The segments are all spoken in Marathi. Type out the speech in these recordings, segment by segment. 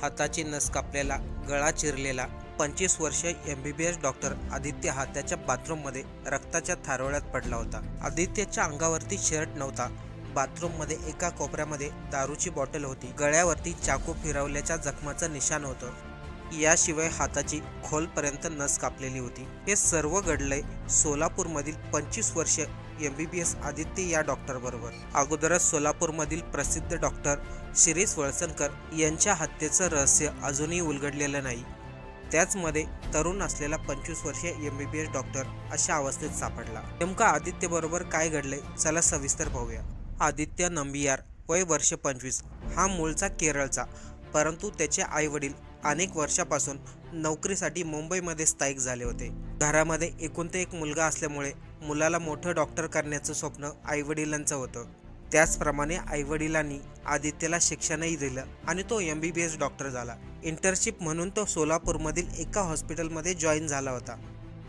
हाताची नस कापलेला, गळा चिरलेला 25 वर्षीय MBBS डॉक्टर आदित्य हा त्याच्या बाथरूममध्ये रक्ताच्या थारोळ्यात पडला होता। आदित्यच्या अंगावरती शर्ट नव्हता। बाथरूममध्ये एका कोपऱ्यामध्ये दारूची बॉटल होती। गळ्यावरती चाकू फिरवल्याच्या जखमाचं निशाण होतं। याशिवाय हाताची खोलपर्यंत नस कापलेली होती। हे सर्व घडलंय सोलापूरमधील 25 वर्षीय MBBS आदित्य या डॉक्टर बरोबर। अगोदरच सोलापूरमधील प्रसिद्ध डॉक्टर शिरीष वळसणकर यांच्या हत्येचं रहस्य अजूनही उलगडलेलं नाही। त्याचमध्ये तरुण असलेला 25 वर्षीय MBBS डॉक्टर अशा अवस्थेत सापडला। नेमका आदित्य बरोबर काय घडले चला सविस्तर पाहूया। आदित्य नंबियार, वय वर्ष 25, हा मूळचा केरळचा, परंतु त्याचे आई वडील अनेक वर्षापासून नोकरीसाठी मुंबईमध्ये स्थायिक झाले होते। घरामध्ये एकुलता एक मुलगा असल्यामुळे मुलाला मोठं डॉक्टर करण्याचं स्वप्न आईवडिलांचं होतं। त्याचप्रमाणे आईवडिलांनी आदित्यला शिक्षणही दिलं आणि तो MBBS डॉक्टर झाला। इंटर्नशिप म्हणून तो सोलापूरमधील एका हॉस्पिटलमध्ये जॉईन झाला होता।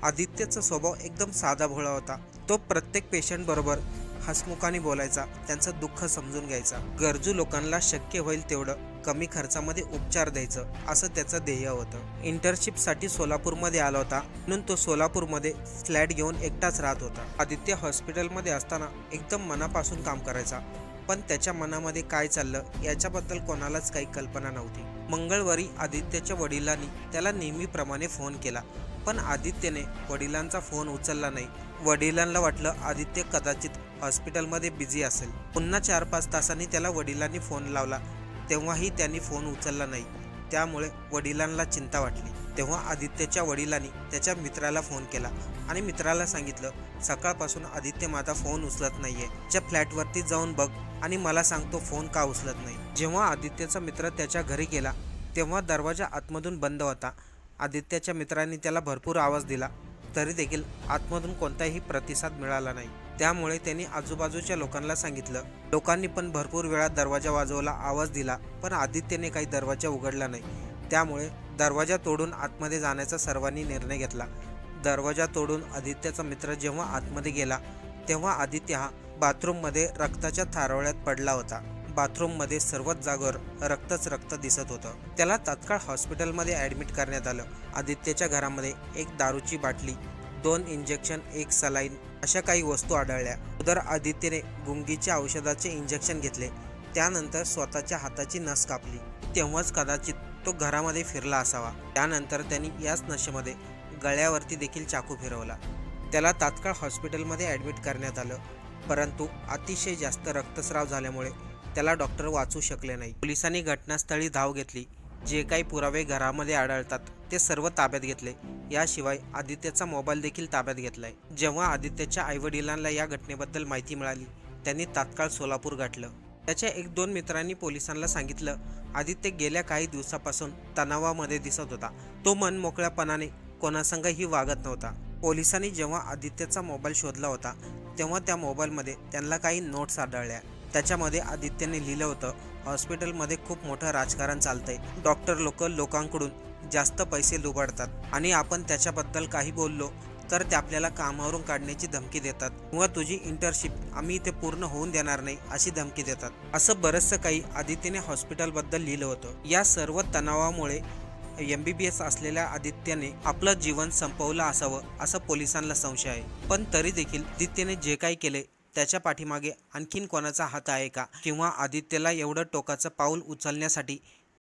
आदित्यचा स्वभाव एकदम साधा भोळा होता। तो प्रत्येक पेशंट बरोबर हसमुखाने बोलायचा, त्यांचं दुःख समजून घ्यायचा, गरजू लोकांना शक्य होईल तेवढं कमी खर्चामध्ये उपचार द्यायचं असं त्याचं ध्येय होतं। इंटर्नशिपसाठी सोलापूरमध्ये आला होता म्हणून तो सोलापूरमध्ये फ्लॅट घेऊन एकटाच राहत होता। आदित्य हॉस्पिटलमध्ये असताना एकदम मनापासून काम करायचा, पण त्याच्या मनामध्ये काय चाललं याच्याबद्दल कोणालाच काही कल्पना नव्हती। मंगळवारी आदित्यच्या वडिलांनी त्याला नेहमीप्रमाणे फोन केला, पण आदित्यने वडिलांचा फोन उचलला नाही। वडिलांना वाटलं आदित्य कदाचित हॉस्पिटलमध्ये बिझी असेल। पुन्हा 4-5 तासांनी त्याला वडिलांनी फोन लावला, तेव्हाही त्यांनी फोन उचलला नाही। त्यामुळे वडिलांना चिंता वाटली। तेव्हा आदित्यच्या वडिलांनी त्याच्या मित्राला फोन केला आणि मित्राला सांगितलं, सकाळपासून आदित्य माझा फोन उचलत नाहीये, त्या फ्लॅटवरती जाऊन बघ आणि मला सांगतो फोन का उचलत नाही। जेव्हा आदित्यचा मित्र त्याच्या घरी गेला तेव्हा दरवाजा आतमधून बंद होता। आदित्यच्या मित्रांनी त्याला भरपूर आवाज दिला, तरी देखील आतमधून कोणताही प्रतिसाद मिळाला नाही। त्यामुळे त्यांनी आजूबाजूच्या लोकांना सांगितलं। लोकांनी पण भरपूर वेळा दरवाजा वाजवला, आवाज दिला, पण आदित्यने काही दरवाजा उघडला नाही। त्यामुळे दरवाजा तोडून आतमध्ये जाण्याचा सर्वांनी निर्णय घेतला। दरवाजा तोडून आदित्यचा मित्र जेव्हा आतमध्ये गेला तेव्हा आदित्य हा बाथरूममध्ये रक्ताच्या थारोळ्यात पडला होता। बाथरूममध्ये सर्वच जागेवर रक्तच रक्त दिसत होतं। त्याला तात्काळ हॉस्पिटलमध्ये ॲडमिट करण्यात आलं। आदित्यच्या घरामध्ये एक दारूची बाटली, 2 इंजेक्शन, 1 सलाईन अशा काही वस्तू आढळल्या। उदर आदित्यने गुंगीच्या औषधाचे इंजेक्शन घेतले, त्यानंतर स्वतःच्या हाताची नस कापली। तेव्हाच कदाचित तो घरामध्ये फिरला असावा। त्यानंतर त्यांनी याच नशेमध्ये गळ्यावरती देखील चाकू फिरवला। त्याला तात्काळ हॉस्पिटलमध्ये ॲडमिट करण्यात आलं, परंतु अतिशय जास्त रक्तस्राव झाल्यामुळे त्याला डॉक्टर वाचू शकले नाही। पोलिसांनी घटनास्थळी धाव घेतली। जे काही पुरावे घरामध्ये आढळतात ते सर्व ताब्यात घेतले। याशिवाय आदित्यचा मोबाईल देखील ताब्यात घेतलाय। जेव्हा आदित्यच्या आईवडिलांना या घटनेबद्दल माहिती मिळाली त्यांनी तात्काळ सोलापूर गाठलं। त्याच्या 1-2 मित्रांनी पोलिसांना सांगितलं, आदित्य गेल्या काही दिवसापासून तणावामध्ये दिसत होता। तो मनमोकळ्यापणाने कोणासंगही वागत नव्हता। पोलिसांनी जेव्हा आदित्यचा मोबाईल शोधला होता तेव्हा त्या मोबाईलमध्ये त्यांना काही नोट्स आढळल्या। त्याच्यामध्ये आदित्यने लिहिलं होतं, हॉस्पिटलमध्ये खूप मोठं राजकारण चालतंय। डॉक्टर लोकांकडून जास्त पैसे लुबाडतात आणि आपण त्याच्याबद्दल काही बोललो तर ते आपल्याला कामावरून काढण्याची धमकी देतात किंवा तुझी इंटर्नशिप आम्ही इथे पूर्ण होऊन देणार नाही अशी धमकी देतात। असं बरंचसं काही आदित्यने हॉस्पिटलबद्दल लिहिलं होतं। या सर्व तणावामुळे MBBS असलेल्या आदित्यने आपलं जीवन संपवलं असावं असं पोलिसांना संशय आहे। पण तरी देखील आदित्यने जे काही केले त्याच्या पाठीमागे आणखीन कोणाचा हात आहे का, किंवा आदित्यला एवढं टोकाचं पाऊल उचलण्यासाठी